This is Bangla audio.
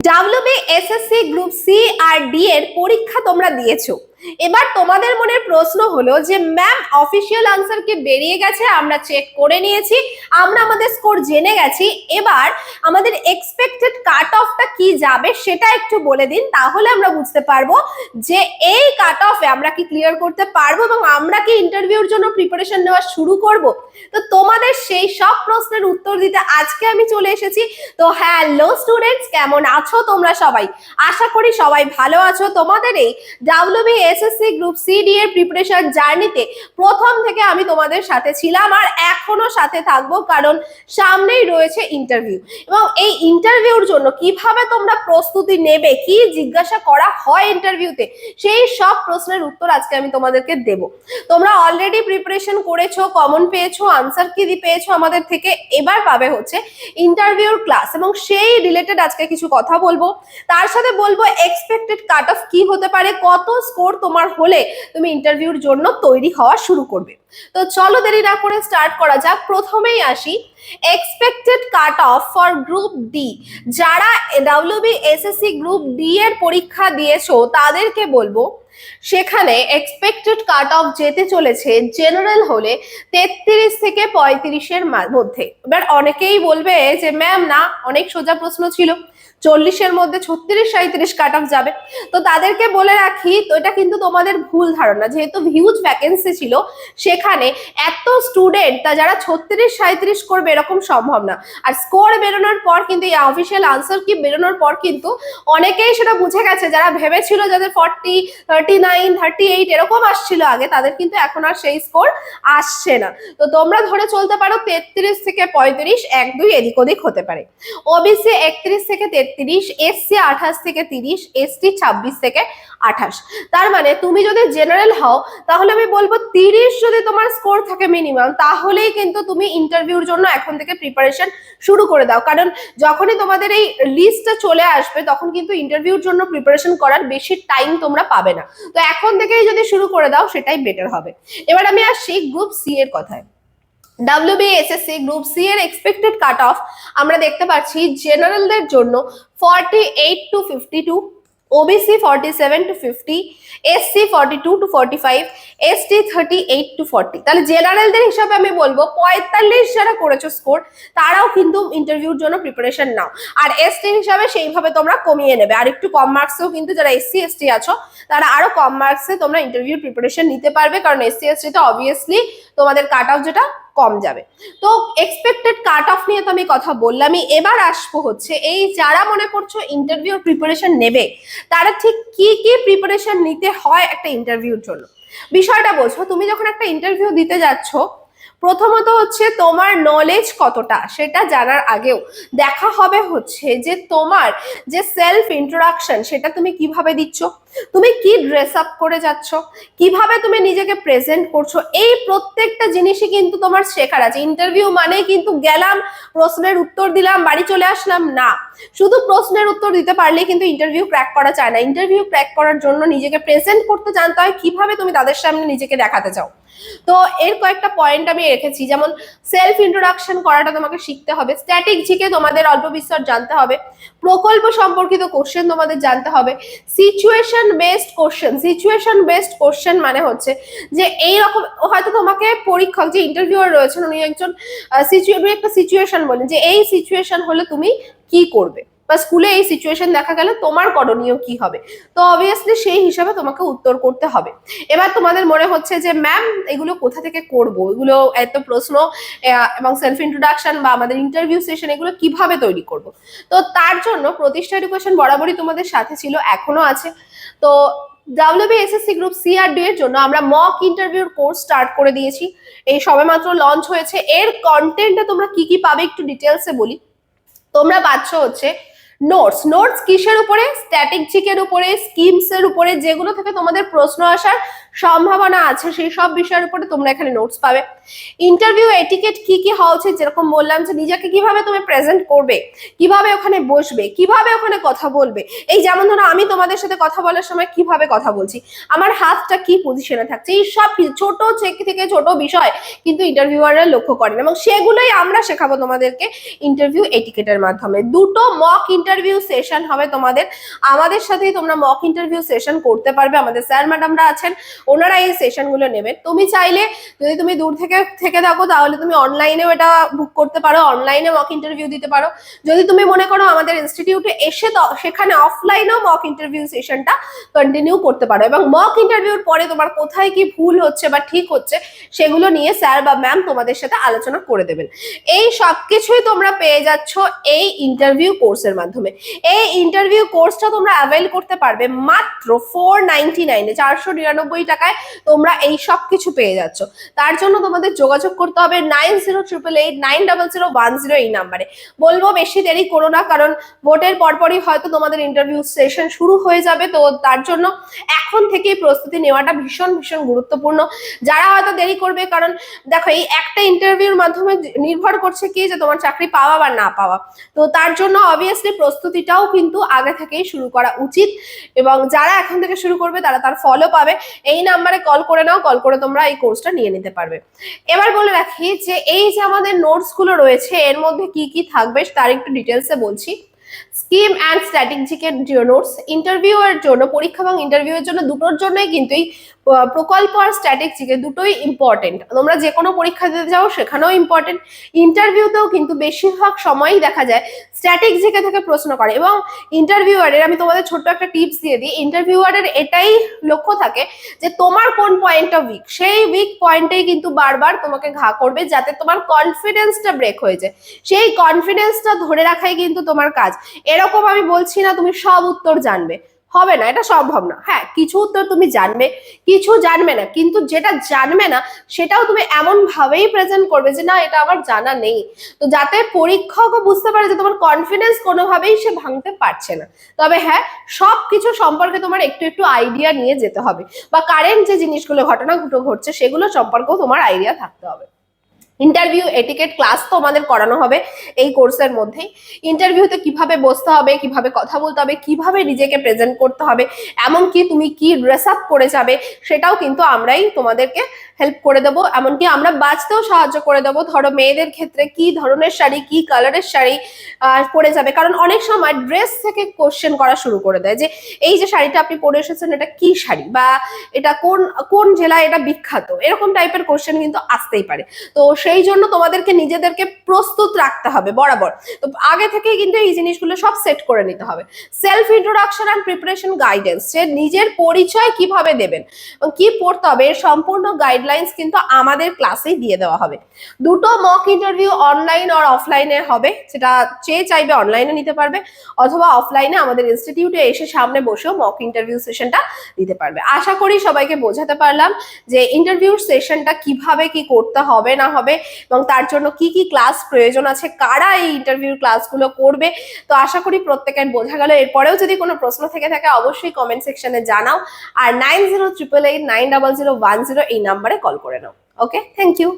WBSSC গ্রুপ সি আর ডি এর পরীক্ষা তোমরা দিয়েছো। এবার তোমাদের মনের প্রশ্ন হলো যে ম্যাম অফিসিয়াল আনসার কি বেরিয়ে গেছে, আমরা চেক করে নিয়েছি, আমরা আমাদের স্কোর জেনে গেছি, এবার আমাদের এক্সপেক্টেড কাট অফটা কি যাবে সেটা একটু বলে দিন, তাহলে আমরা বুঝতে পারবো যে এই কাট অফে আমরা কি ক্লিয়ার করতে পারবো এবং আমরা কি ইন্টারভিউর জন্য প্রিপারেশন নেওয়া শুরু করব। তো তোমাদের সেই সব প্রশ্নের উত্তর দিতে আজকে আমি চলে এসেছি। তো হ্যালো স্টুডেন্টস, কেমন আছো তোমরা সবাই? আশা করি সবাই ভালো আছো। তোমাদের এই WBSSC গ্রুপ সি ডি এর প্রিপারেশন জার্নিতে প্রথম থেকে আমি তোমাদের সাথে ছিলাম আর এখনো সাথে থাকবো, কারণ সামনেই রয়েছে ইন্টারভিউ এবং এই ইন্টারভিউর জন্য কিভাবে তোমরা প্রস্তুতি নেবে, কি জিজ্ঞাসা করা হয় ইন্টারভিউতে, সেই সব প্রশ্নের উত্তর আজকে আমি তোমাদেরকে দেব। তোমরা অলরেডি প্রিপারেশন করেছো, কমন পেয়েছো, আনসার কি পেয়েছো আমাদের থেকে, এবার পাবে হচ্ছে ইন্টারভিউর ক্লাস এবং সেই রিলেটেড আজকে কিছু কথা বলবো। তার সাথে বলবো এক্সপেক্টেড কাট অফ কি হতে পারে, কত স্কোর তোমার হলে তুমি ইন্টারভিউর জন্য তৈরি হওয়া শুরু করবে। তো চলো দেরি না করে স্টার্ট করা যাক। প্রথমেই আসি expected cut off for group D. যারা WBSSC গ্রুপ ডি এর পরীক্ষা দিয়েছো তাদেরকে বলবো সেখানে এক্সপেক্টেড কাট অফ যেতে চলেছে জেনারেল হলে 33 থেকে 35-এর মধ্যে। এবার অনেকেই বলবে যে ম্যাম না, অনেক সোজা প্রশ্ন ছিল, 40-এর মধ্যে 36-37 কাট অফ যাবে। তো তাদেরকে বলে রাখি, তো এটা কিন্তু তোমাদের ভুল ধারণা। যেহেতু হিউজ ভ্যাকেন্সি ছিল সেখানে এত স্টুডেন্ট, তা যারা 36-37 করবে এরকম সম্ভব না। আর স্কোর বেরোনোর পর কিন্তু এই অফিসিয়াল আনসার কি বেরোনোর পর কিন্তু অনেকেই সেটা বুঝে গেছে, যারা ভেবেছিল যাদের 40, 39, 38 এরকম আসছিল আগে, তাদের কিন্তু এখন আর সেই স্কোর আসছে না। তো তোমরা ধরে চলতে পারো 33 থেকে 35, 1-2 এদিক ওদিক হতে পারে। ওবিসি 31 থেকে 33, এসসি 28 থেকে 30, এসটি 26 থেকে 28। তার মানে তুমি যদি জেনারেল হও তাহলে আমি বলবো 30 যদি তোমার স্কোর থাকে মিনিমাম, তাহলেই কিন্তু তুমি ইন্টারভিউর জন্য এখন থেকে প্রিপারেশন শুরু করে দাও। কারণ যখনই তোমাদের এই লিস্টটা চলে আসবে তখন কিন্তু ইন্টারভিউর জন্য প্রিপারেশন করার বেশি টাইম তোমরা পাবে না। তো এখন থেকেই যদি শুরু করে দাও সেটাই বেটার হবে। এবার আমি আসছি গ্রুপ সি এর কথায়। WBSSC গ্রুপ সি এর এক্সপেক্টেড কাট অফ আমরা দেখতে পাচ্ছি জেনারেলদের জন্য 48 to 52, OBC 47 to 50, SC 42 to 45, ST 38 to 40। তাহলে জেনারেলদের হিসাবে আমি বলবো 45 যারা করেছো স্কোর তারাও কিন্তু ইন্টারভিউর জন্য প্রিপারেশন নাও। আর এসটি হিসাবে সেইভাবে তোমরা কমিয়ে নেবে, আর একটু কম মার্কসেও কিন্তু যারা এসসি এসটি আছো তারা আরো কম মার্কসে তোমরা ইন্টারভিউর প্রিপারেশন নিতে পারবে, কারণ এসসি এসটিতে অবভিয়াসলি তোমাদের কাট অফ যেটা কম যাবে। তো এক্সপেক্টেড কাট অফ নিয়ে তো আমি কথা বললামই। এবার আসবো হচ্ছে এই যারা মনে করছো ইন্টারভিউ প্রিপারেশন নেবে তারা ঠিক কি কি প্রিপারেশন নিতে হয় একটা ইন্টারভিউর জন্য। বিষয়টা বোঝো, তুমি যখন একটা ইন্টারভিউ দিতে যাচ্ছ প্রথমত হচ্ছে তোমার নলেজ কতটা সেটা জানার আগেও দেখা হবে হচ্ছে যে তোমার যে সেলফ ইন্ট্রোডাকশন সেটা তুমি কিভাবে দিচ্ছ, তুমি কি ড্রেস আপ করে যাচ্ছ, কিভাবে তুমি নিজেকে প্রেজেন্ট করছো, এই প্রত্যেকটা জিনিসই কিন্তু তোমার শেখার আছে। ইন্টারভিউ মানে কিন্তু গেলাম, প্রশ্নের উত্তর দিলাম, বাড়ি চলে আসলাম না। শুধু প্রশ্নের উত্তর দিতে পারলেই কিন্তু ইন্টারভিউ ক্র্যাক করা যায় না। ইন্টারভিউ ক্র্যাক করার জন্য নিজেকে প্রেজেন্ট করতে জানতে হয়, কিভাবে তুমি তাদের সামনে নিজেকে দেখাতে চাও। তো এর কয়েকটা পয়েন্ট আমি রেখেছি, যেমন সেলফ ইন্ট্রোডাকশন করাটা তোমাকে শিখতে হবে, স্ট্যাটিক জিকে তোমাদের অল্প বিস্তর জানতে হবে, প্রকল্প সম্পর্কিত কোশ্চেন তোমাদের জানতে হবে, সিচুয়েশন বেসড কোশ্চেন মানে হচ্ছে যে এইরকম হয়তো তোমাকে পরীক্ষক যে ইন্টারভিউয়ার রয়েছেন উনি একজন একটা সিচুয়েশন বলেন যে এই সিচুয়েশন হলে তুমি কি করবে, বা স্কুলে এই সিচুয়েশন দেখা গেলে তোমার করণীয় কি হবে। তো অবভিয়াসলি সেই হিসাবে তোমাকে উত্তর করতে হবে। এবার তোমাদের মনে হচ্ছে যে ম্যাম এগুলো কোথা থেকে করব, এগুলো এত প্রশ্ন এবং সেলফ ইন্ট্রোডাকশন বা আমাদের ইন্টারভিউ সেশন এগুলো কিভাবে তৈরি করব। তো তার জন্য প্রতিষ্ঠা এডুকেশন বরাবরই তোমাদের সাথে ছিল, এখনো আছে। তো WBSSC গ্রুপ সি আর ডি এর জন্য আমরা মক ইন্টারভিউর কোর্স স্টার্ট করে দিয়েছি, এই সবেমাত্র লঞ্চ হয়েছে। এর কন্টেন্টে তোমরা কি কি পাবে একটু ডিটেলসে বলি। তোমরা পাচ্ছ হচ্ছে নোটস কিসের উপরে, স্ট্যাটিক জিকের উপরে, স্কিমস এর উপরে, যেগুলো থেকে তোমাদের প্রশ্ন আসার সম্ভাবনা আছে সেই সব বিষয়ের উপরে তোমরা এখানে নোটস পাবে। ইন্টারভিউ এটিকেট কি কি হওয়া উচিত, যেরকম বললাম যে নিজেকে কিভাবে তুমি প্রেজেন্ট করবে, কিভাবে ওখানে বসবে, কিভাবে ওখানে কথা বলবে। এই যেমন ধরো আমি তোমাদের সাথে কথা বলার সময় কিভাবে কথা বলছি, আমার হাতটা কি পজিশনে থাকছে, এই সব ছোট থেকে ছোট বিষয় কিন্তু ইন্টারভিউয়াররা লক্ষ্য করেন এবং সেগুলোই আমরা শেখাবো তোমাদেরকে ইন্টারভিউ এটিকেটের মাধ্যমে। দুটো মক ইন্টারভিউ সেশন হবে তোমাদের, আমাদের সাথেই তোমরা মক ইন্টারভিউ সেশন করতে পারবে। আমাদের স্যার ম্যাডামরা আছেন, ওনারা এই সেশনগুলো নেবেন। তুমি চাইলে যদি তুমি দূর থেকে থাকো তাহলে তুমি অনলাইনেও এটা বুক করতে পারো, অনলাইনে মক ইন্টারভিউ দিতে পারো। যদি তুমি মনে করো আমাদের ইনস্টিটিউটে এসে সেখানে অফলাইনেও মক ইন্টারভিউ সেশনটা কন্টিনিউ করতে পারো, এবং মক ইন্টারভিউর পরে তোমার কোথায় কি ভুল হচ্ছে বা ঠিক হচ্ছে সেগুলো নিয়ে স্যার বা ম্যাম তোমাদের সাথে আলোচনা করে দেবেন। এই সব কিছুই তোমরা পেয়ে যাচ্ছ এই ইন্টারভিউ কোর্সের মাধ্যমে। এই ইন্টারভিউ কোর্সটা তোমরা অ্যাভেল করতে পারবে মাত্র 499 499 টাকায় তোমরা এই সব কিছু পেয়ে যাচ্ছ। তার জন্য তোমাদের যোগাযোগ করতে হবে 9088890010 এই নাম্বারে। বলবো বেশি দেরি করো না, কারণ ভোটের পরপরই হয়তো তোমাদের ইন্টারভিউ সেশন শুরু হয়ে যাবে, তো তার জন্য এখন থেকেই প্রস্তুতি নেওয়াটা ভীষণ ভীষণ গুরুত্বপূর্ণ। যারা হয়তো দেরি করবে, কারণ দেখো এই একটা ইন্টারভিউর মাধ্যমে নির্ভর করছে কি যে তোমার চাকরি পাওয়া বা না পাওয়া, তো তার জন্য অবভিয়াসলি প্রস্তুতিটাও কিন্তু আগে থেকেই শুরু করা উচিত, এবং যারা এখন থেকে শুরু করবে তারা তার ফলও পাবে। এই নাম্বারে কল করে নাও, কল করে তোমরা এই কোর্সটা নিয়ে নিতে পারবে। এবার বলে রাখি যে এই যে আমাদের নোটস গুলো রয়েছে এর মধ্যে কি কি থাকবে তার একটু ডিটেলসে বলছি। স্কিম অ্যান্ড স্ট্র্যাটেজিকের নোটস, ইন্টারভিউ এর জন্য, পরীক্ষা এবং ইন্টারভিউ এর জন্য দুটোর জন্যই কিন্তু এই প্রকল্প আর স্ট্র্যাটেজিকে দুটোই ইম্পর্টেন্ট। তোমরা যে কোনো পরীক্ষা দিতে যাও সেখানেও ইম্পর্টেন্ট, ইন্টারভিউতেও কিন্তু বেশিরভাগ সময়ই দেখা যায় স্ট্র্যাটেজিকে থেকে প্রশ্ন করে। এবং ইন্টারভিউয়ারের আমি তোমাদের ছোট্ট একটা টিপস দিয়ে দিই, ইন্টারভিউয়ারের এটাই লক্ষ্য থাকে যে তোমার কোন পয়েন্টটা উইক, সেই উইক পয়েন্টেই কিন্তু বারবার তোমাকে ঘা করবে যাতে তোমার কনফিডেন্সটা ব্রেক হয়ে যায়। সেই কনফিডেন্সটা ধরে রাখাই কিন্তু তোমার কাজ। এরকম আমি বলছি না তুমি সব উত্তর জানবে, হবে না, এটা সম্ভব না। হ্যাঁ, কিছু উত্তর তুমি জানবে, কিছু জানবে না, কিন্তু যেটা জানবে না সেটাও তুমি এমন ভাবেই প্রেজেন্ট করবে যে না এটা আমার জানা নেই, তো যাতে পরীক্ষকও বুঝতে পারে যে তোমার কনফিডেন্স কোনোভাবেই সে ভাঙতে পারছে না। তবে হ্যাঁ, সব কিছু সম্পর্কে তোমার একটু একটু আইডিয়া নিয়ে যেতে হবে, বা কারেন্ট যে জিনিসগুলো ঘটনা ঘটছে সেগুলো সম্পর্কেও তোমার আইডিয়া থাকতে হবে। ইন্টারভিউ এটিকেট ক্লাস তো আমাদের করানো হবে এই কোর্সের মধ্যেই। ইন্টারভিউতে কিভাবে বসতে হবে, কিভাবে কথা বলতে হবে, কিভাবে নিজেকে প্রেজেন্ট করতে হবে, এমনকি তুমি কি ড্রেস আপ করে যাবে সেটাও কিন্তু আমরাই তোমাদেরকে হেল্প করে দেবো। এমনকি আমরা বাঁচতেও সাহায্য করে দেবো। ধরো মেয়েদের ক্ষেত্রে কি ধরনের শাড়ি, কি কালারের শাড়ি পরে যাবে, কারণ অনেক সময় ড্রেস থেকে কোশ্চেন করা শুরু করে দেয় যে এই যে শাড়িটা আপনি পরে এসেছেন এটা কি শাড়ি, বা এটা কোন কোন জেলায় এটা বিখ্যাত, এরকম টাইপের কোশ্চেন কিন্তু আসতেই পারে। তো সেই জন্য তোমাদেরকে নিজেদেরকে প্রস্তুত রাখতে হবে বরাবর, তো আগে থেকেই কিন্তু এই জিনিসগুলো সব সেট করে নিতে হবে। Self introduction and preparation guidance, যে নিজের পরিচয় কিভাবে দেবেন, কি পড়তে হবে, এর সম্পূর্ণ গাইডলাইন্স কিন্তু আমাদের ক্লাসেই দিয়ে দেওয়া হবে। দুটো মক ইন্টারভিউ অনলাইন আর অফলাইনে হবে, সেটা চেয়ে চাইবে অনলাইনে নিতে পারবে, অথবা অফলাইনে আমাদের ইনস্টিটিউটে এসে সামনে বসেও মক ইন্টারভিউ সেশনটা দিতে পারবে। আশা করি সবাইকে বোঝাতে পারলাম যে ইন্টারভিউ সেশনটা কিভাবে কি করতে হবে না হবে, এবং তার জন্য কি কি ক্লাস প্রয়োজন আছে, কারা এই ইন্টারভিউ ক্লাসগুলো করবে। তো আশা করি প্রত্যেকের বোঝা গেল। এরপরেও যদি কোনো প্রশ্ন থেকে থাকে অবশ্যই কমেন্ট সেকশনে জানাও, আর 9088890010 এই নাম্বারে কল করে নাও। ওকে, থ্যাংক ইউ।